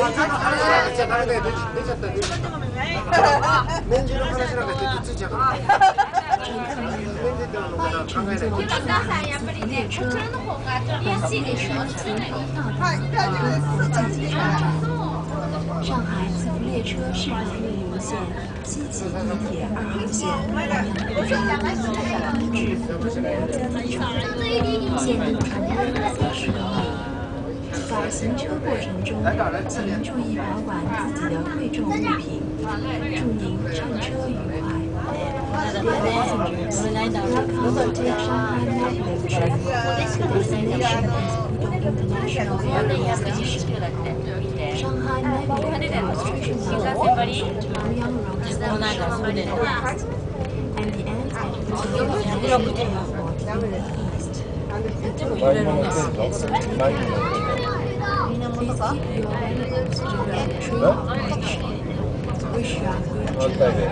じゃダメだよ。出ちゃったよ。年中の話なんか出てついちゃうから。年中ってのまだ考えない。やっぱりね、こちらの方が取りやすいでしょ。上海自由列车示范运营线、西济地铁2号线同样不转运至东湖交易场，限定乘客40名。在行车过程中，请注意保管自己的贵重物品，祝您乘车愉快。Dear passengers, welcome to Shanghai Maglev train. The destination is Pudong International Airport Station. Shanghai Maglev demonstration level to Luoyang Road Station, and the end at Pudong International Airport in the east. Please keep your valuables to your train operation. Wish you a good journey.